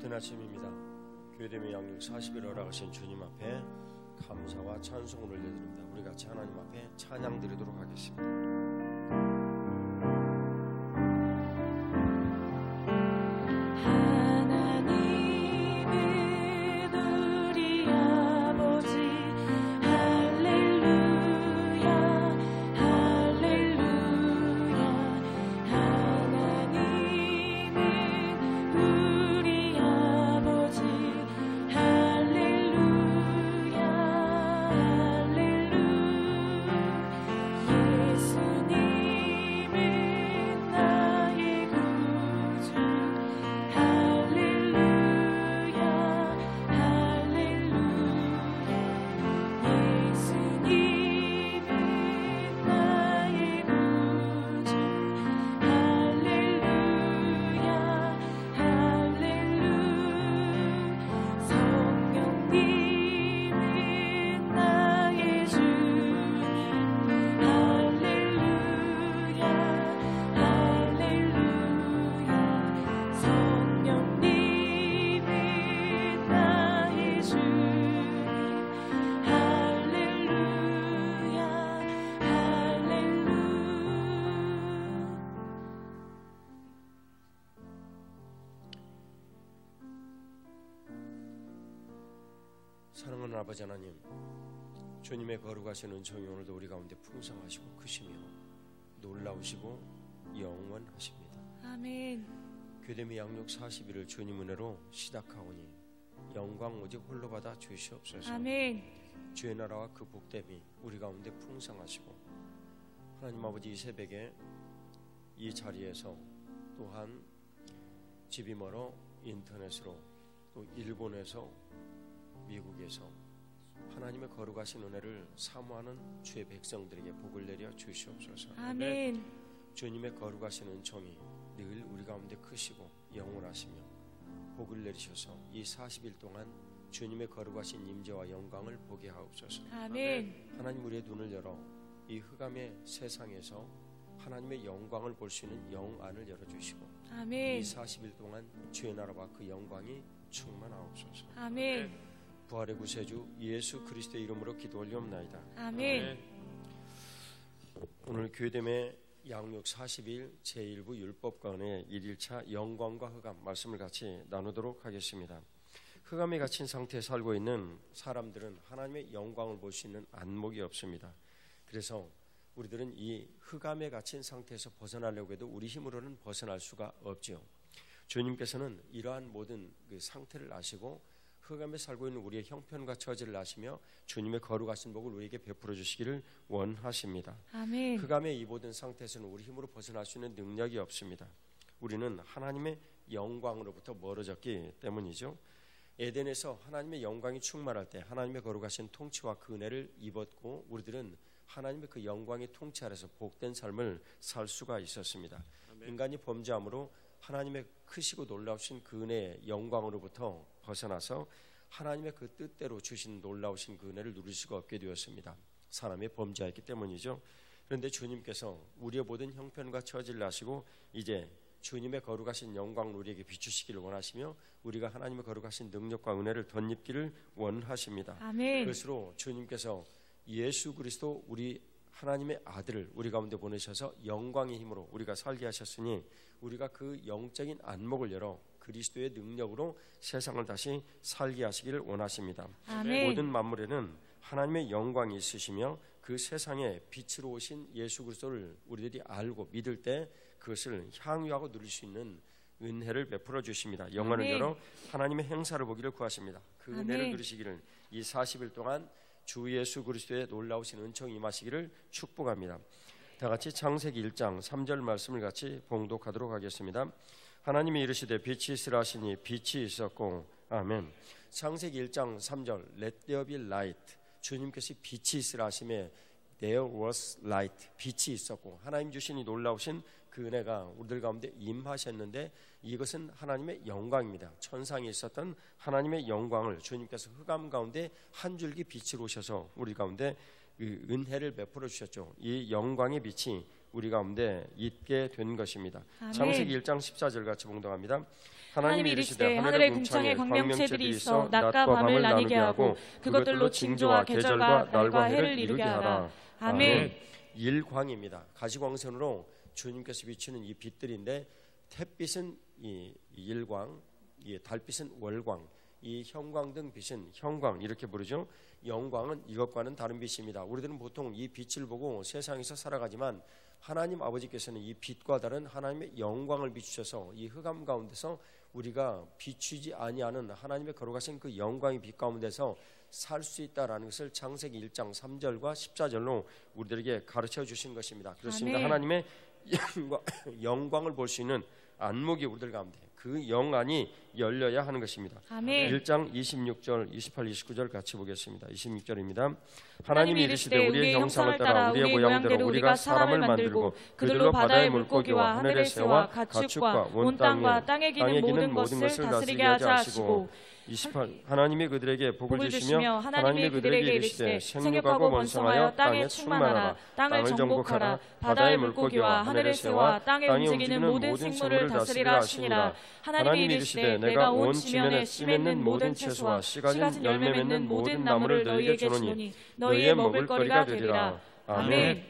같은 아침입니다. 교회됨의 양육 40일 허락하신 주님 앞에 감사와 찬송을 올려드립니다. 우리 같이 하나님 앞에 찬양 드리도록 하겠습니다. 사랑하는 아버지 하나님, 주님의 거룩하신 은총이 오늘도 우리 가운데 풍성하시고 크시며 놀라우시고 영원하십니다. 아멘. 교회됨의 양육 40일을 주님 은혜로 시작하오니 영광 오직 홀로 받아 주시옵소서. 아멘. 주의 나라와 그 복됨이 우리 가운데 풍성하시고, 하나님 아버지 이 새벽에 이 자리에서 또한 집이 멀어 인터넷으로 또 일본에서 미국에서 하나님의 거룩하신 은혜를 사모하는 주의 백성들에게 복을 내려 주시옵소서. 아멘. 주님의 거룩하신 은총이 늘 우리 가운데 크시고 영원하시며 복을 내리셔서 이 40일 동안 주님의 거룩하신 임재와 영광을 보게 하옵소서. 아멘. 하나님 우리의 눈을 열어 이 흑암의 세상에서 하나님의 영광을 볼 수 있는 영안을 열어주시고, 아멘. 이 40일 동안 주의 나라와 그 영광이 충만하옵소서. 아멘. 부활의 구세주 예수 그리스도의 이름으로 기도 올리옵나이다. 아멘. 오늘 교회됨의 양육 40일 제1부 율법관의 1일차 영광과 흑암 말씀을 같이 나누도록 하겠습니다. 흑암에 갇힌 상태에 살고 있는 사람들은 하나님의 영광을 볼 수 있는 안목이 없습니다. 그래서 우리들은 이 흑암에 갇힌 상태에서 벗어나려고 해도 우리 힘으로는 벗어날 수가 없지요. 주님께서는 이러한 모든 그 상태를 아시고 흑암에 살고 있는 우리의 형편과 처지를 아시며 주님의 거룩하신 복을 우리에게 베풀어 주시기를 원하십니다. 아멘. 흑암의 이 모든 상태에서는 우리 힘으로 벗어날 수 있는 능력이 없습니다. 우리는 하나님의 영광으로부터 멀어졌기 때문이죠. 에덴에서 하나님의 영광이 충만할 때 하나님의 거룩하신 통치와 그 은혜를 입었고, 우리들은 하나님의 그 영광의 통치 아래서 복된 삶을 살 수가 있었습니다. 아멘. 인간이 범죄함으로 하나님의 크시고 놀라우신 그 은혜의 영광으로부터 벗어나서 하나님의 그 뜻대로 주신 놀라우신 그 은혜를 누릴 수가 없게 되었습니다. 사람이 범죄했기 때문이죠. 그런데 주님께서 우리의 모든 형편과 처지를 아시고 이제 주님의 거룩하신 영광을 우리에게 비추시기를 원하시며 우리가 하나님의 거룩하신 능력과 은혜를 덧입기를 원하십니다. 아멘. 그것으로 주님께서 예수 그리스도 우리 하나님의 아들을 우리 가운데 보내셔서 영광의 힘으로 우리가 살게 하셨으니 우리가 그 영적인 안목을 열어 그리스도의 능력으로 세상을 다시 살게 하시기를 원하십니다. 아멘. 모든 만물에는 하나님의 영광이 있으시며 그 세상에 빛으로 오신 예수 그리스도를 우리들이 알고 믿을 때 그것을 향유하고 누릴 수 있는 은혜를 베풀어 주십니다. 영안을 열어 하나님의 행사를 보기를 구하십니다. 그 은혜를 누리시기를 이 40일 동안 주 예수 그리스도의 놀라우신 은총이 임하시기를 축복합니다. 다 같이 창세기 1장 3절 말씀을 같이 봉독하도록 하겠습니다. 하나님이 이르시되 빛이 있으라 하시니 빛이 있었고, 아멘. 창세기 1장 3절 Let there be light. 주님께서 빛이 있으라 하시며 There was light. 빛이 있었고, 하나님 주신 이 놀라우신 그 은혜가 우리들 가운데 임하셨는데 이것은 하나님의 영광입니다. 천상에 있었던 하나님의 영광을 주님께서 흑암 가운데 한 줄기 빛으로 오셔서 우리 가운데 은혜를 베풀어 주셨죠. 이 영광의 빛이 우리 가운데 있게 된 것입니다. 아멘. 창세기 1장 14절 같이 봉독합니다. 하나님이 이르시되 하늘의 궁창에 광명체들이 있어 낮과 밤을 나뉘게 하고 그것들로 징조와 계절과 날과 해를 이루게 하라. 아멘. 일광입니다. 가시광선으로 주님께서 비추는 이 빛들인데 햇빛은 이 일광, 이 달빛은 월광, 이 형광등 빛은 형광 이렇게 부르죠. 영광은 이것과는 다른 빛입니다. 우리들은 보통 이 빛을 보고 세상에서 살아가지만 하나님 아버지께서는 이 빛과 다른 하나님의 영광을 비추셔서 이 흑암 가운데서 우리가 비추지 아니하는 하나님의 거룩하신 그 영광의 빛 가운데서 살 수 있다라는 것을 창세기 1장 3절과 14절로 우리들에게 가르쳐 주신 것입니다. 그렇습니다. 아멘. 하나님의 영광을 볼 수 있는 안목이 우리들 가운데 그 영안이 열려야 하는 것입니다. 아멘. 1장 26절, 28, 29절 같이 보겠습니다. 26절입니다. 하나님이 이르시되 우리의 형상을 따라 우리의 모양대로 우리가 사람을 만들고 그들로 바다의 물고기와 하늘의 새와 가축과 온 땅과 땅에 기는 모든 것을 다스리게 하자 하시고 28. 하나님이 그들에게 복을 주시며 하나님이 그들에게 이르시되 생육하고 번성하여 땅에 충만하라. 땅을 정복하라. 바다의 물고기와 하늘의 새와 땅에 움직이는 모든 생물을 다스리라 하시니라. 하나님이 이르시되 내가 온 지면에 씨 맺는 모든 채소와 씨 가진 열매 맺는 모든 나무를 너희에게 주노니 너희의 먹을 거리가 되리라. 아멘.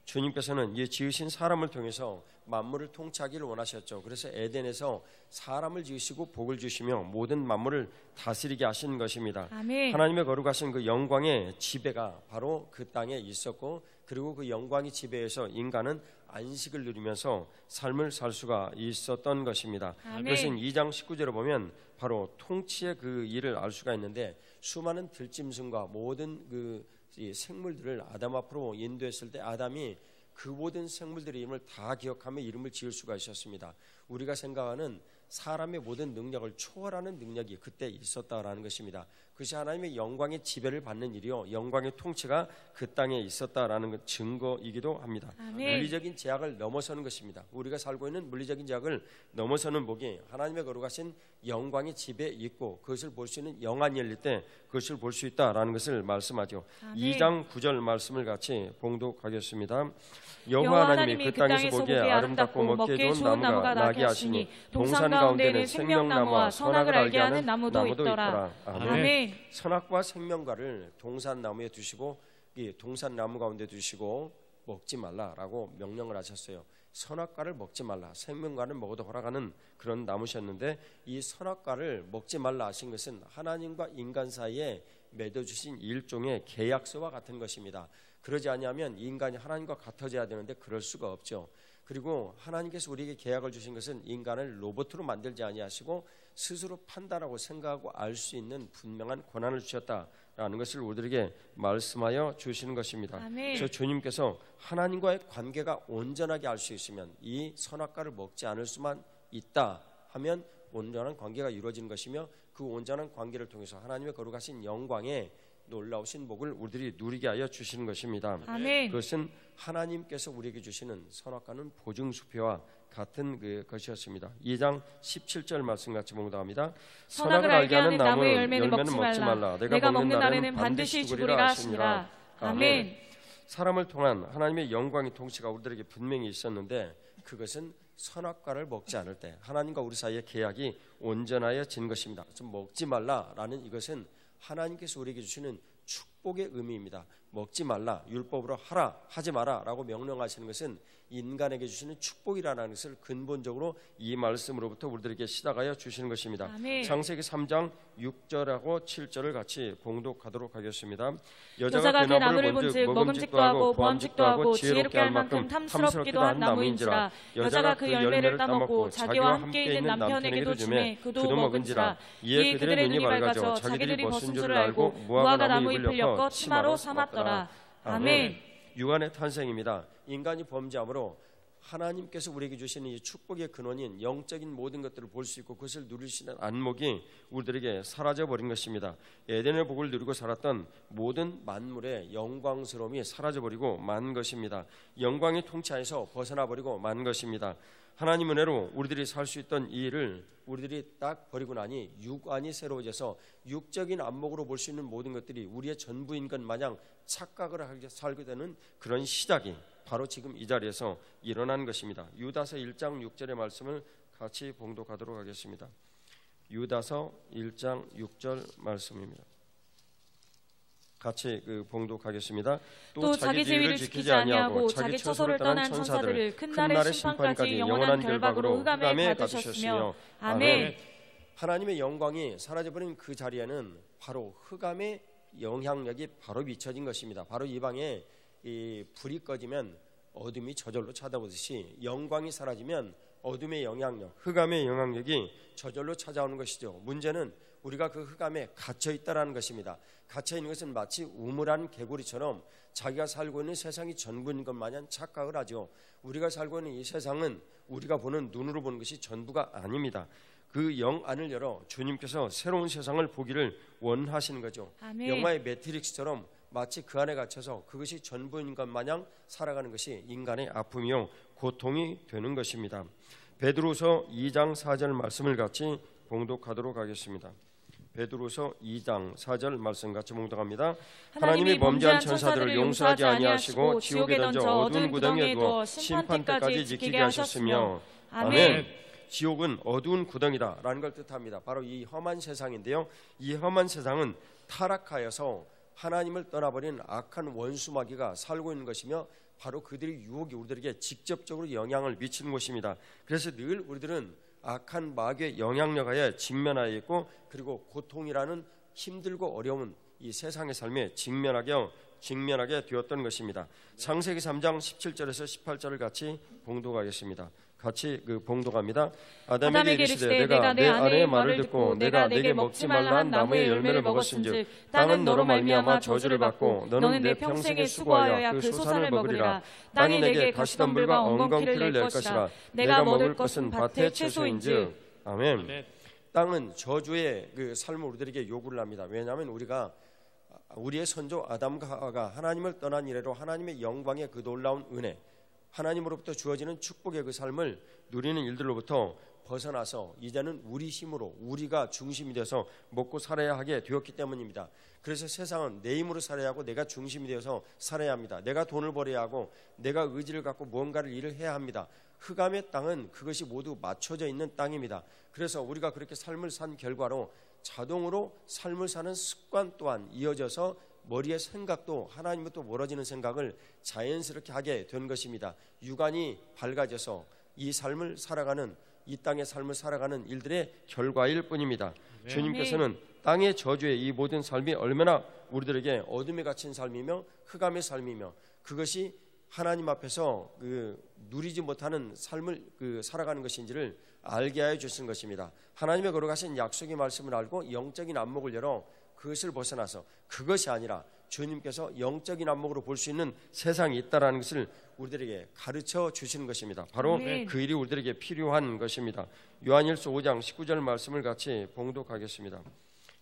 주님께서는 이 지으신 사람을 통해서 만물을 통치하기를 원하셨죠. 그래서 에덴에서 사람을 지으시고 복을 주시며 모든 만물을 다스리게 하신 것입니다. 아멘. 하나님의 거룩하신 그 영광의 지배가 바로 그 땅에 있었고 그리고 그 영광의 지배에서 인간은 안식을 누리면서 삶을 살 수가 있었던 것입니다. 아멘. 그것은 2장 19절에 보면 바로 통치의 그 일을 알 수가 있는데 수많은 들짐승과 모든 이 생물들을 아담 앞으로 인도했을 때 아담이 그 모든 생물들의 이름을 다 기억하며 이름을 지을 수가 있었습니다. 우리가 생각하는 사람의 모든 능력을 초월하는 능력이 그때 있었다라는 것입니다. 그것이 하나님의 영광의 지배를 받는 일이요 영광의 통치가 그 땅에 있었다라는 증거이기도 합니다. 아멘. 물리적인 제약을 넘어서는 것입니다. 우리가 살고 있는 물리적인 제약을 넘어서는 복이 하나님의 거룩하신 영광의 지배에 있고 그것을 볼 수 있는 영안이 열릴 때 그것을 볼 수 있다라는 것을 말씀하죠. 아멘. 2장 9절 말씀을 같이 봉독하겠습니다. 여호와 하나님이 그 땅에서 보기에 아름답고 먹기에 좋은 나무가 나게 하시니 동산 가운데는 생명나무와 선악을 알게 하는 나무도 있더라. 아멘. 선악과 생명과를 동산나무에 두시고 이 동산나무 가운데 두시고 먹지 말라라고 명령을 하셨어요. 선악과를 먹지 말라. 생명과는 먹어도 허락하는 그런 나무셨는데 이 선악과를 먹지 말라 하신 것은 하나님과 인간 사이에 맺어주신 일종의 계약서와 같은 것입니다. 그러지 아니하면 인간이 하나님과 같아져야 되는데 그럴 수가 없죠. 그리고 하나님께서 우리에게 계약을 주신 것은 인간을 로봇으로 만들지 아니하시고 스스로 판단하고 생각하고 알 수 있는 분명한 권한을 주셨다라는 것을 우리들에게 말씀하여 주시는 것입니다. 아멘. 그래서 주님께서 하나님과의 관계가 온전하게 알 수 있으면 이 선악과를 먹지 않을 수만 있다 하면 온전한 관계가 이루어지는 것이며 그 온전한 관계를 통해서 하나님의 거룩하신 영광에 놀라우신 복을 우리들이 누리게 하여 주시는 것입니다. 아멘. 그것은 하나님께서 우리에게 주시는 선악과는 보증수표와 같은 것이었습니다. 2장 17절 말씀 같이 봉독합니다. 선악을 알게 하는 나무의 열매는 먹지 말라. 내가 먹는 날에는 반드시 죽으리라 하시니라. 아멘. 사람을 통한 하나님의 영광의 통치가 우리들에게 분명히 있었는데 그것은 선악과를 먹지 않을 때 하나님과 우리 사이의 계약이 온전하여진 것입니다. 좀 먹지 말라라는 이것은 하나님께서 우리에게 주시는 축복의 의미입니다. 먹지 말라, 율법으로 하라, 하지 마라 라고 명령하시는 것은 인간에게 주시는 축복이라는 것을 근본적으로 이 말씀으로부터 우리들에게 시작하여 주시는 것입니다. 아멘. 창세기 3장 6절하고 7절을 같이 봉독하도록 하겠습니다. 여자가 그 나무를 본즉 먹음직도 하고 보암직도 하고 지혜롭게 할 만큼 탐스럽기도 한 나무인지라. 여자가 그 열매를 따먹고 자기와 함께 있는 남편에게도 주매 그도 먹은지라. 이에 그들의 눈이 밝아져 자기들이 벗은 줄을 알고 무화과 나무 잎을 엮어 치마로 삼았더라. 아멘. 유한의 탄생입니다. 인간이 범죄함으로 하나님께서 우리에게 주시는 이 축복의 근원인 영적인 모든 것들을 볼 수 있고 그것을 누릴 수 있는 안목이 우리들에게 사라져버린 것입니다. 에덴의 복을 누리고 살았던 모든 만물의 영광스러움이 사라져버리고 만 것입니다. 영광의 통치하에서 벗어나버리고 만 것입니다. 하나님 은혜로 우리들이 살 수 있던 이 일을 우리들이 딱 버리고 나니 육안이 새로워져서 육적인 안목으로 볼 수 있는 모든 것들이 우리의 전부인 것 마냥 착각을 하게 살게 되는 그런 시작이 바로 지금 이 자리에서 일어난 것입니다. 유다서 1장 6절의 말씀을 같이 봉독하도록 하겠습니다. 유다서 1장 6절 말씀입니다. 같이 봉독하겠습니다. 또 자기 제위를 지키지 아니하고 자기 처소를 떠난 천사들을 큰 날의 심판까지 영원한 결박으로 흑암에 가두셨으며. 아멘. 하나님의 영광이 사라져버린 그 자리에는 바로 흑암의 영향력이 바로 비춰진 것입니다. 바로 이 방에 이 불이 꺼지면 어둠이 저절로 찾아오듯이 영광이 사라지면 어둠의 영향력, 흑암의 영향력이 저절로 찾아오는 것이죠. 문제는 우리가 그 흑암에 갇혀 있다라는 것입니다. 갇혀 있는 것은 마치 우물한 개구리처럼 자기가 살고 있는 세상이 전부인 것 마냥 착각을 하죠. 우리가 살고 있는 이 세상은 우리가 보는 눈으로 보는 것이 전부가 아닙니다. 그 영 안을 열어 주님께서 새로운 세상을 보기를 원하시는 거죠. 아멘. 영화의 매트릭스처럼 마치 그 안에 갇혀서 그것이 전부인 것 마냥 살아가는 것이 인간의 아픔이요 고통이 되는 것입니다. 베드로서 2장 4절 말씀을 같이 봉독하도록 하겠습니다. 베드로서 2장 4절 말씀 같이 봉독합니다. 하나님이 범죄한 천사들을 용서하지 아니하시고 지옥에 던져 어두운 구덩이에 두어 심판 때까지 지키게 하셨으며. 아멘. 지옥은 어두운 구덩이다라는 걸 뜻합니다. 바로 이 험한 세상인데요. 이 험한 세상은 타락하여서 하나님을 떠나버린 악한 원수 마귀가 살고 있는 것이며 바로 그들의 유혹이 우리들에게 직접적으로 영향을 미치는 것입니다. 그래서 늘 우리들은 악한 마귀의 영향력하에 직면하여 있고 그리고 고통이라는 힘들고 어려운 이 세상의 삶에 직면하게 되었던 것입니다. 창세기 3장 17절에서 18절을 같이 봉독하겠습니다. 같이 봉독합니다. 아담에게 이르시되 내가 내 아내의 말을 듣고 내가 내게 먹지 말라 한 나무의 열매를 먹었은즉 땅은 너로 말미암아 저주를 받고 너는 내 평생에 수고하여 그 소산을 먹으리라. 땅이 내게 가시덤불과 엉겅퀴를 낼 것이라. 내가 먹을 것은 밭의 채소인즉. 아멘. 땅은 저주의 그 삶을 우리들에게 요구를 합니다. 왜냐하면 우리의 선조 아담과 하와가 하나님을 떠난 이래로 하나님의 영광의 그 놀라운 은혜, 하나님으로부터 주어지는 축복의 그 삶을 누리는 일들로부터 벗어나서 이제는 우리 힘으로 우리가 중심이 되어서 먹고 살아야 하게 되었기 때문입니다. 그래서 세상은 내 힘으로 살아야 하고 내가 중심이 되어서 살아야 합니다. 내가 돈을 벌어야 하고 내가 의지를 갖고 무언가를 일을 해야 합니다. 흑암의 땅은 그것이 모두 맞춰져 있는 땅입니다. 그래서 우리가 그렇게 삶을 산 결과로 자동으로 삶을 사는 습관 또한 이어져서 머리의 생각도 하나님부터 멀어지는 생각을 자연스럽게 하게 된 것입니다. 육안이 밝아져서 이 삶을 살아가는 이 땅의 삶을 살아가는 일들의 결과일 뿐입니다. 네. 주님께서는 땅의 저주의 이 모든 삶이 얼마나 우리들에게 어둠에 갇힌 삶이며 흑암의 삶이며 그것이 하나님 앞에서 누리지 못하는 삶을 살아가는 것인지를 알게 하여 주신 것입니다. 하나님의 걸어가신 약속의 말씀을 알고 영적인 안목을 열어 그것을 벗어나서 그것이 아니라 주님께서 영적인 안목으로 볼 수 있는 세상이 있다라는 것을 우리들에게 가르쳐 주시는 것입니다. 바로 아멘. 그 일이 우리들에게 필요한 것입니다. 요한일서 5장 19절 말씀을 같이 봉독하겠습니다.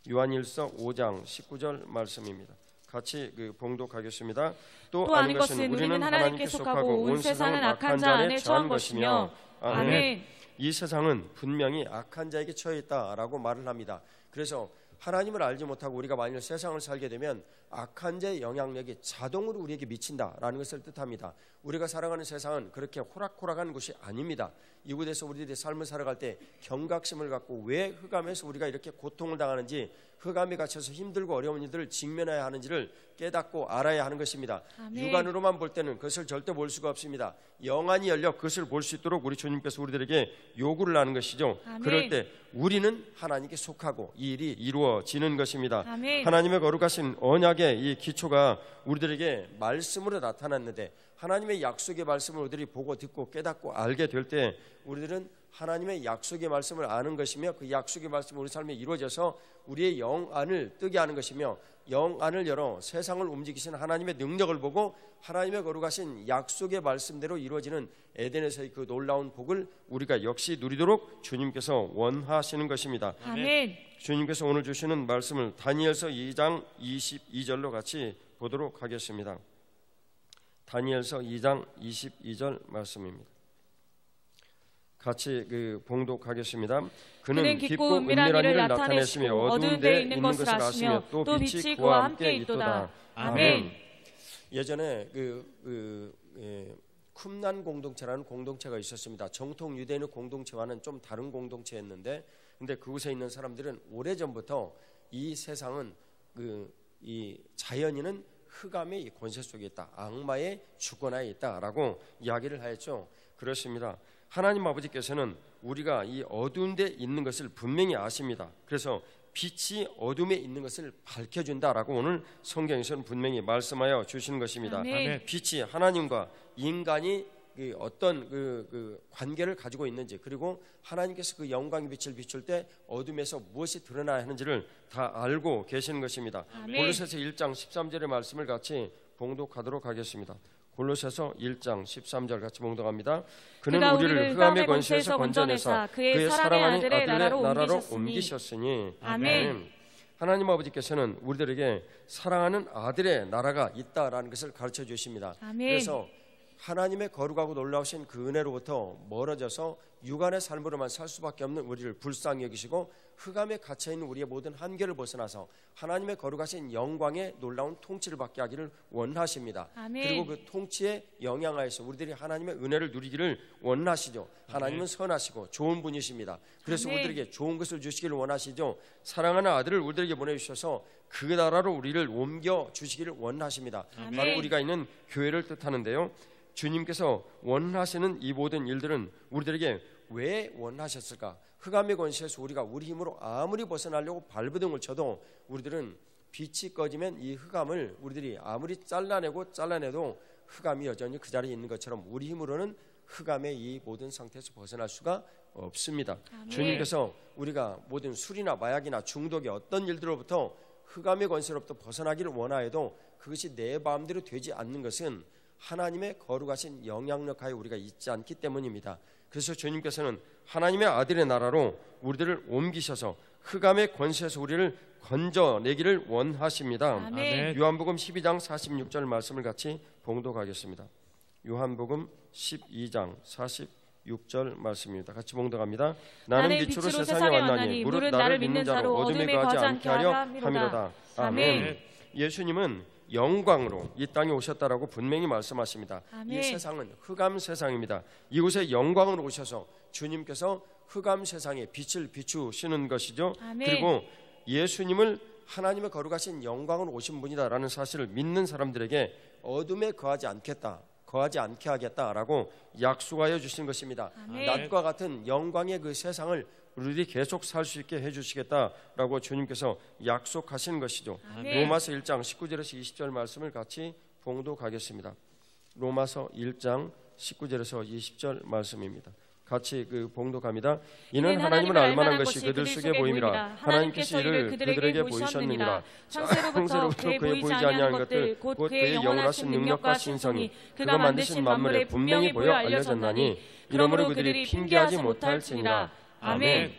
요한일서 5장 19절 말씀입니다. 같이 봉독하겠습니다. 또 아는 것은 우리는 하나님께 속하고 온 세상은 악한 자 안에 처한 것이며. 아멘. 이 세상은 분명히 악한 자에게 처해 있다라고 말을 합니다. 그래서 하나님을 알지 못하고 우리가 만일 세상을 살게 되면 악한 자의 영향력이 자동으로 우리에게 미친다라는 것을 뜻합니다. 우리가 살아가는 세상은 그렇게 호락호락한 곳이 아닙니다. 이곳에서 우리들이 삶을 살아갈 때 경각심을 갖고 왜 흑암에서 우리가 이렇게 고통을 당하는지 흑암에 갇혀서 힘들고 어려운 일들을 직면해야 하는지를 깨닫고 알아야 하는 것입니다. 아멘. 육안으로만 볼 때는 그것을 절대 볼 수가 없습니다. 영안이 열려 그것을 볼 수 있도록 우리 주님께서 우리들에게 요구를 하는 것이죠. 아멘. 그럴 때 우리는 하나님께 속하고 이 일이 이루어지는 것입니다. 아멘. 하나님의 거룩하신 언약의 이 기초가 우리들에게 말씀으로 나타났는데 하나님의 약속의 말씀을 우리들이 보고 듣고 깨닫고 알게 될 때 우리들은 하나님의 약속의 말씀을 아는 것이며 그 약속의 말씀이 우리 삶에 이루어져서 우리의 영안을 뜨게 하는 것이며 영안을 열어 세상을 움직이시는 하나님의 능력을 보고 하나님의 거룩하신 약속의 말씀대로 이루어지는 에덴에서의 그 놀라운 복을 우리가 역시 누리도록 주님께서 원하시는 것입니다. 아멘. 주님께서 오늘 주시는 말씀을 다니엘서 2장 22절로 같이 보도록 하겠습니다. 다니엘서 2장 22절 말씀입니다. 같이 봉독하겠습니다. 그는 깊고 은밀한 일을 나타내시며 어두운 데에 있는 것을 아시며 또 빛이 그와 함께 있도다. 아멘. 예전에 쿰난 공동체라는 공동체가 있었습니다. 정통 유대인의 공동체와는 좀 다른 공동체였는데, 근데 그곳에 있는 사람들은 오래전부터 이 세상은 이 자연인은 흑암의 권세 속에 있다, 악마의 주권하에 있다라고 이야기를 하였죠. 그렇습니다. 하나님 아버지께서는 우리가 이 어두운 데 있는 것을 분명히 아십니다. 그래서 빛이 어둠에 있는 것을 밝혀준다라고 오늘 성경에서는 분명히 말씀하여 주시는 것입니다. 아멘. 빛이 하나님과 인간이 어떤 관계를 가지고 있는지, 그리고 하나님께서 그 영광의 빛을 비출 때 어둠에서 무엇이 드러나야 하는지를 다 알고 계시는 것입니다. 아멘. 골로새서 1장 13절의 말씀을 같이 봉독하도록 하겠습니다. 골로새서 1장 13절 같이 봉독합니다. 그는 우리를 흑암의 권세에서 건져내사 그의 사랑하는 아들의 나라로 옮기셨으니. 아멘. 하나님 아버지께서는 우리들에게 사랑하는 아들의 나라가 있다라는 것을 가르쳐 주십니다. 아멘. 그래서 하나님의 거룩하고 놀라우신 그 은혜로부터 멀어져서 육안의 삶으로만 살 수밖에 없는 우리를 불쌍히 여기시고 흑암에 갇혀있는 우리의 모든 한계를 벗어나서 하나님의 거룩하신 영광의 놀라운 통치를 받게 하기를 원하십니다. 아멘. 그리고 그 통치의 영향하에서 우리들이 하나님의 은혜를 누리기를 원하시죠. 하나님은 선하시고 좋은 분이십니다. 그래서 아멘. 우리들에게 좋은 것을 주시기를 원하시죠. 사랑하는 아들을 우리들에게 보내주셔서 그 나라로 우리를 옮겨 주시기를 원하십니다. 아멘. 바로 우리가 있는 교회를 뜻하는데요, 주님께서 원하시는 이 모든 일들은 우리들에게 왜 원하셨을까? 흑암의 권세에서 우리가 우리 힘으로 아무리 벗어나려고 발버둥을 쳐도 우리들은 빛이 꺼지면 이 흑암을 우리들이 아무리 잘라내도 흑암이 여전히 그 자리에 있는 것처럼 우리 힘으로는 흑암의 이 모든 상태에서 벗어날 수가 없습니다. 아멘. 주님께서 우리가 모든 술이나 마약이나 중독의 어떤 일들로부터 흑암의 권세로부터 벗어나기를 원하여도 그것이 내 마음대로 되지 않는 것은 하나님의 거룩하신 영향력 하에 우리가 있지 않기 때문입니다. 그래서 주님께서는 하나님의 아들의 나라로 우리들을 옮기셔서 흑암의 권세에서 우리를 건져내기를 원하십니다. 아멘. 요한복음 12장 46절 말씀을 같이 봉독하겠습니다. 요한복음 12장 46절 말씀입니다. 같이 봉독합니다. 나는 빛으로 세상에 왔나니 무릇 나를 믿는 자로 어둠에 거하지 않게 하려 함이로다. 아멘. 예수님은 영광으로 이 땅에 오셨다라고 분명히 말씀하십니다. 아멘. 이 세상은 흑암 세상입니다. 이곳에 영광으로 오셔서 주님께서 흑암 세상에 빛을 비추시는 것이죠. 아멘. 그리고 예수님을 하나님의 거룩하신 영광으로 오신 분이다라는 사실을 믿는 사람들에게 어둠에 거하지 않게 하겠다라고 약속하여 주신 것입니다. 아멘. 낮과 같은 영광의 그 세상을 우리들이 계속 살 수 있게 해주시겠다라고 주님께서 약속하신 것이죠. 아멘. 로마서 1장 19절에서 20절 말씀을 같이 봉독하겠습니다. 로마서 1장 19절에서 20절 말씀입니다. 같이 봉독합니다. 이는 하나님을 알만한 것이 그들 속에 보임이라. 하나님께서 이를 그들에게 보이셨느니라. 창세로부터 그에 보이지 아니한 것들 곧 그의 영원하신 능력과 신성이 그가 만드신 만물에 분명히 보여 알려졌나니 이러므로 그들이 핑계하지 못할지니라. 아멘.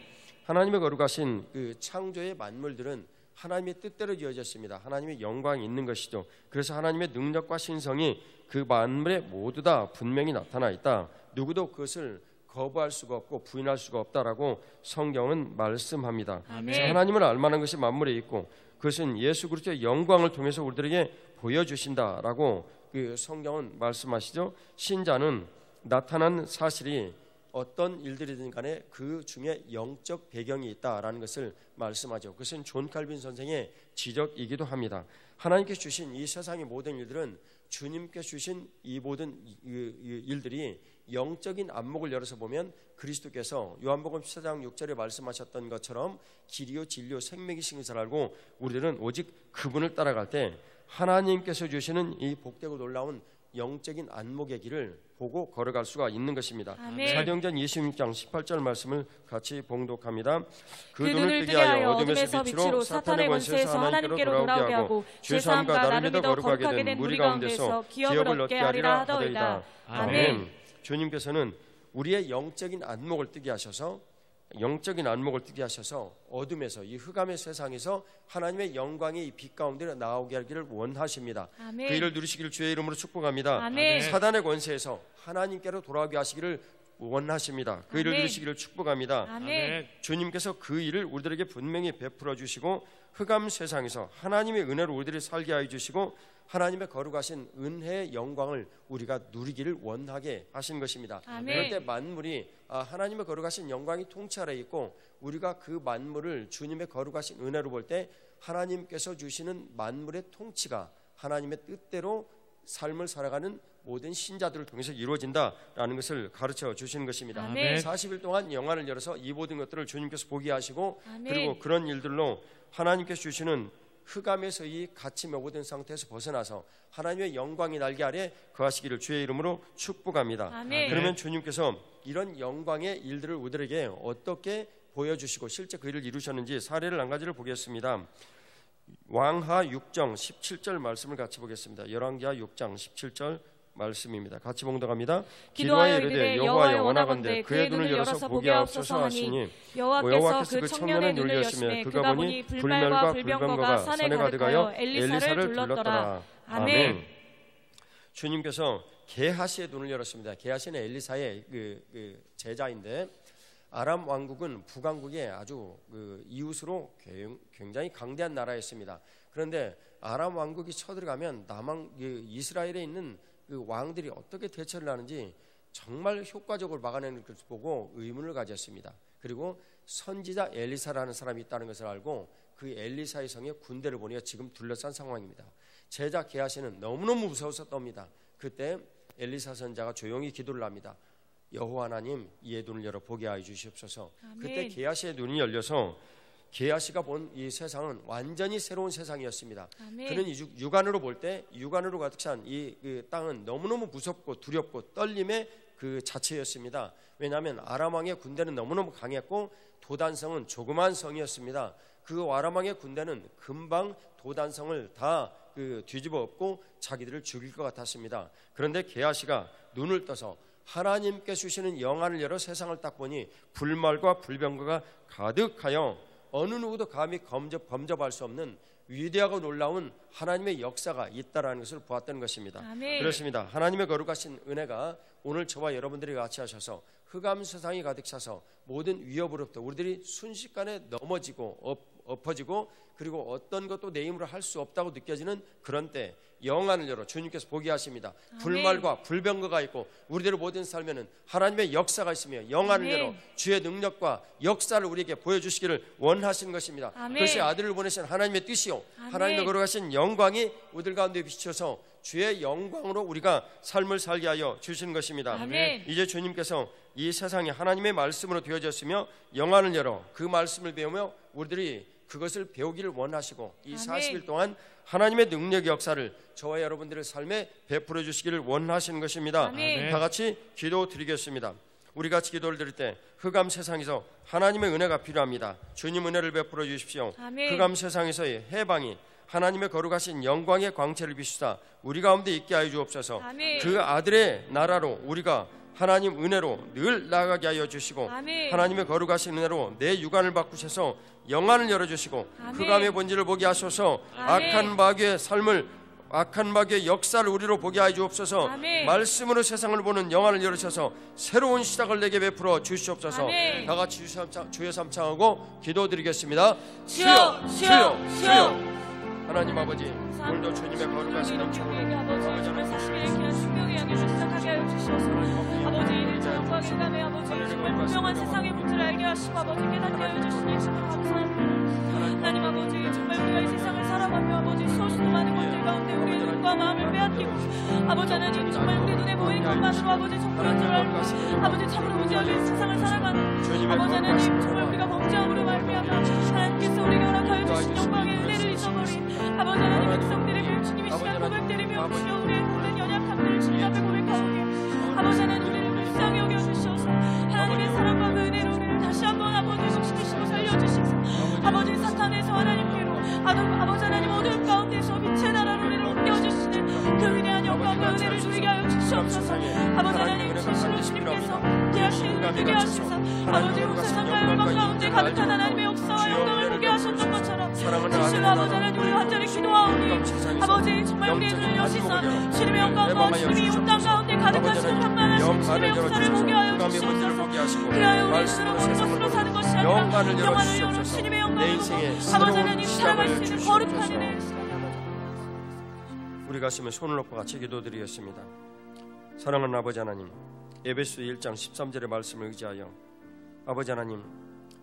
하나님의 거룩하신 그 창조의 만물들은 하나님의 뜻대로 지어졌습니다. 하나님의 영광이 있는 것이죠. 그래서 하나님의 능력과 신성이 그 만물에 모두 다 분명히 나타나 있다. 누구도 그것을 거부할 수가 없고 부인할 수가 없다라고 성경은 말씀합니다. 아멘. 하나님을 알만한 것이 만물에 있고 그것은 예수 그리스도의 영광을 통해서 우리들에게 보여주신다라고 그 성경은 말씀하시죠. 신자는 나타난 사실이 어떤 일들이든 간에 그 중에 영적 배경이 있다라는 것을 말씀하죠. 그것은 존 칼빈 선생의 지적이기도 합니다. 하나님께서 주신 이 세상의 모든 일들은 주님께서 주신 이 모든 일들이 영적인 안목을 열어서 보면 그리스도께서 요한복음 14장 6절에 말씀하셨던 것처럼 길이요 진리요 생명이신 것을 알고 우리들은 오직 그분을 따라갈 때 하나님께서 주시는 이 복되고 놀라운 영적인 안목의 길을 보고 걸어갈 수가 있는 것입니다. 아멘. 사도행전 26장 18절 말씀을 같이 봉독합니다. 그 눈을 뜨게 하여 어둠에서 빛으로 사탄의 권세에서 하나님께로 돌아오게 하고 죄사함과 나를 믿어 거룩하게 된 무리 가운데서 기업을 얻게 하리라 하더이다. 아멘. 주님께서는 우리의 영적인 안목을 뜨게 하셔서 어둠에서 이 흑암의 세상에서 하나님의 영광이 이 빛 가운데 나오게 하기를 원하십니다. 아멘. 그 일을 누리시기를 주의 이름으로 축복합니다. 아멘. 사단의 권세에서 하나님께로 돌아오게 하시기를 원하십니다. 그 일을 이루시기를 축복합니다. 아멘. 주님께서 그 일을 우리들에게 분명히 베풀어 주시고 흑암 세상에서 하나님의 은혜로 우리들이 살게 하여 주시고 하나님의 거룩하신 은혜의 영광을 우리가 누리기를 원하게 하신 것입니다. 그럴 때 만물이 하나님의 거룩하신 영광이 통찰해 있고 우리가 그 만물을 주님의 거룩하신 은혜로 볼 때 하나님께서 주시는 만물의 통치가 하나님의 뜻대로 삶을 살아가는 모든 신자들을 통해서 이루어진다라는 것을 가르쳐 주시는 것입니다. 아멘. 40일 동안 영안을 열어서 이 모든 것들을 주님께서 보게 하시고 아멘. 그리고 그런 일들로 하나님께서 주시는 흑암에서 이 갇히 매고된 상태에서 벗어나서 하나님의 영광이 날개 아래 거하시기를 주의 이름으로 축복합니다. 아멘. 그러면 주님께서 이런 영광의 일들을 우리들에게 어떻게 보여주시고 실제 그 일을 이루셨는지 사례를 한 가지를 보겠습니다. 왕하 6장 17절 말씀을 같이 보겠습니다. 열왕기하 6장 17절 말씀입니다. 같이 봉독합니다. 기도하여 이르되 여호와여 원하건대 그의 눈을 열어서 보게 하옵소서 하시니 여호와께서 그 청년의 눈을 여시매 그가 보니 불멸과 불병거가 산에 가득하여 엘리사를 둘렀더라. 아멘. 주님께서 게하시의 눈을 열었습니다. 게하시는 엘리사의 그 제자인데 아람 왕국은 북왕국의 아주 이웃으로 굉장히 강대한 나라였습니다. 그런데 아람 왕국이 쳐들어가면 남왕 이스라엘에 있는 그 왕들이 어떻게 대처를 하는지 정말 효과적으로 막아내는 것을 보고 의문을 가졌습니다. 그리고 선지자 엘리사라는 사람이 있다는 것을 알고 그 엘리사의 성에 군대를 보내어 지금 둘러싼 상황입니다. 제자 게하시는 너무너무 무서워서 떱니다. 그때 엘리사 선자가 조용히 기도를 합니다. 여호와 하나님 이의 눈을 열어 보게 하여 주시옵소서. 아멘. 그때 게하시의 눈이 열려서 게하시가 본 이 세상은 완전히 새로운 세상이었습니다. 아멘. 그는 육안으로 볼 때 육안으로 가득 찬 이 땅은 너무너무 무섭고 두렵고 떨림의 그 자체였습니다. 왜냐하면 아람 왕의 군대는 너무너무 강했고 도단성은 조그만 성이었습니다. 그 아람 왕의 군대는 금방 도단성을 다 뒤집어 엎고 자기들을 죽일 것 같았습니다. 그런데 게하시가 눈을 떠서 하나님께 주시는 영안을 열어 세상을 딱 보니 불말과 불병거가 가득하여 어느 누구도 감히 범접할 수 없는 위대하고 놀라운 하나님의 역사가 있다라는 것을 보았다는 것입니다. 아멘. 그렇습니다. 하나님의 거룩하신 은혜가 오늘 저와 여러분들이 같이 하셔서 흑암 세상이 가득 차서 모든 위협으로부터 우리들이 순식간에 넘어지고 엎어지고 그리고 어떤 것도 내 힘으로 할 수 없다고 느껴지는 그런 때 영안을 열어 주님께서 보게 하십니다. 아멘. 불말과 불병거가 있고 우리들의 모든 삶에는 하나님의 역사가 있으며 영안을 아멘. 열어 주의 능력과 역사를 우리에게 보여주시기를 원하시는 것입니다. 아멘. 그것이 아들을 보내신 하나님의 뜻이요 아멘. 하나님의 거룩하신 영광이 우리들 가운데 비춰서 주의 영광으로 우리가 삶을 살게 하여 주시는 것입니다. 아멘. 이제 주님께서 이 세상이 하나님의 말씀으로 되어졌으며 영안을 열어 그 말씀을 배우며 우리들이 그것을 배우기를 원하시고 이 40일 동안 하나님의 능력의 역사를 저와 여러분들의 삶에 베풀어 주시기를 원하시는 것입니다. 아멘. 다 같이 기도 드리겠습니다. 우리 같이 기도를 드릴 때 흑암 세상에서 하나님의 은혜가 필요합니다. 주님 은혜를 베풀어 주십시오. 아멘. 흑암 세상에서의 해방이 하나님의 거룩하신 영광의 광채를 비추사 우리 가운데 있게 하여 주옵소서. 아멘. 그 아들의 나라로 우리가 하나님 은혜로 늘 나아가게 하여 주시고 아멘. 하나님의 거룩하신 은혜로 내 육안을 바꾸셔서 영안을 열어주시고 아멘. 흑암의 본질을 보게 하소서. 아멘. 악한 마귀의 삶을 악한 마귀의 역사를 우리로 보게 하여 주옵소서. 아멘. 말씀으로 세상을 보는 영안을 열으셔서 새로운 시작을 내게 베풀어 주시옵소서. 아멘. 다 같이 주여 삼창하고 기도드리겠습니다. 주여, 주여, 주여. 하나님 아버지, 오늘도 주님의 거룩하신 영광에게 아버지 정말 사시기를 귀한 생명의 양육을 시작하게 하여 주시옵소서. 아버지 이를 영광 인간의 아버지 정말 분명한 세상의 문제를 알게 하시고 아버지 깨닫게 하여 주시니 정말 감사합니다. 하나님 아버지 정말 우리가 이 세상을 살아가며 아버지 수없이 많은 것들 가운데 우리의 눈과 마음을 빼앗기고 아버지 하나님 정말 우리 눈에 보이는 것만으로 아버지 정부인 줄 알고 아버지 참으로 무지하게 세상을 살아가는 아버지 하나님 정말 우리가 범죄함으로 말미암아 하나님께서 우리에게 허락하여 주신 영광의 은혜를 잊어버린 아버지 하나님 백성들에게 주님이 시간 고백드리며 주여 우리의 모든 연약함들을 주님 앞에 고백하오니 아버지 하나님 우리를 불쌍히 여겨주시옵소서. 하나님의 사랑과 그 은혜로 우리를 다시 한번 아버지 회복시키시고 살려주시옵소서. 아버지 사탄에서 하나님께로 아버지 하나님 어두운 가운데서 빛의 나라로 우리를 옮겨주시는 그 위대한 영광과 은혜를 누리게 하여 주시옵소서. 아버지 하나님 진실로 주님께서 임재하시고 누게 하셔서 아버지 온 세상과 열방 가운데 가득한 하나님의 역사와 영광을 보게 하셨던 것처럼 주신 아버지 하나님 우리 간절히 기도하오니 아버지 정말 우리의 눈을 여시사 주님의 영광과 주님이 이 땅 가운데 가득하시고 평안하신 주님의 역사를 보게 하여 주시옵소서. 그리하여 우리 스스로 보는 것으로 사는 것이 아니라 영광을 여는 주님의 영광으로 아버지 하나님 살아갈 수 있는 거룩한 은혜의 시간 우리 가슴에 손을 얹고 같이 기도드리겠습니다. 사랑하는 아버지 하나님, 에베소 1장 13절의 말씀을 의지하여 아버지 하나님,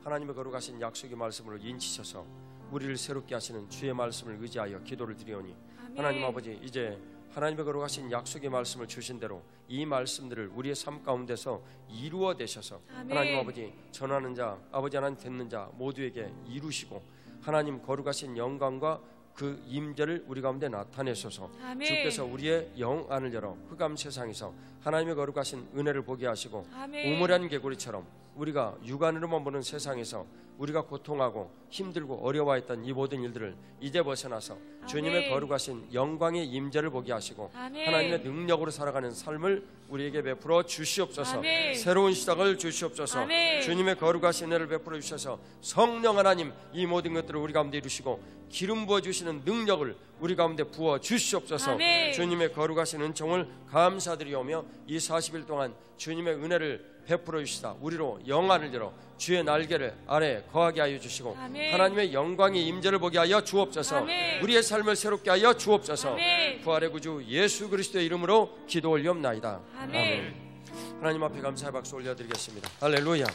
하나님의 거룩하신 약속의 말씀으로 인치셔서 우리를 새롭게 하시는 주의 말씀을 의지하여 기도를 드리오니 아멘. 하나님 아버지, 이제 하나님의 거룩하신 약속의 말씀을 주신 대로 이 말씀들을 우리의 삶 가운데서 이루어 되셔서 아멘. 하나님 아버지, 전하는 자, 아버지 하나님 듣는 자 모두에게 이루시고 하나님 거룩하신 영광과 그 임재를 우리 가운데 나타내소서. 아멘. 주께서 우리의 영 안을 열어 흑암 세상에서 하나님의 거룩하신 은혜를 보게 하시고 아멘. 우물한 개구리처럼 우리가 육안으로만 보는 세상에서 우리가 고통하고 힘들고 어려워했던 이 모든 일들을 이제 벗어나서 아멘. 주님의 거룩하신 영광의 임재를 보게 하시고 아멘. 하나님의 능력으로 살아가는 삶을 우리에게 베풀어 주시옵소서. 아멘. 새로운 시작을 주시옵소서. 아멘. 주님의 거룩하신 은혜를 베풀어 주셔서 성령 하나님 이 모든 것들을 우리 가운데 이루시고 기름 부어주시는 능력을 우리 가운데 부어 주시옵소서. 아멘. 주님의 거룩하신 은총을 감사드리오며 이 40일 동안 주님의 은혜를 베풀어 주시다 우리로 영안을 열어 주의 날개를 아래 거하게 하여 주시고 아멘. 하나님의 영광의 임재를 보게 하여 주옵소서. 아멘. 우리의 삶을 새롭게 하여 주옵소서. 아멘. 부활의 구주 예수 그리스도의 이름으로 기도 올리옵나이다. 아멘. 아멘. 하나님 앞에 감사의 박수 올려드리겠습니다. 할렐루야.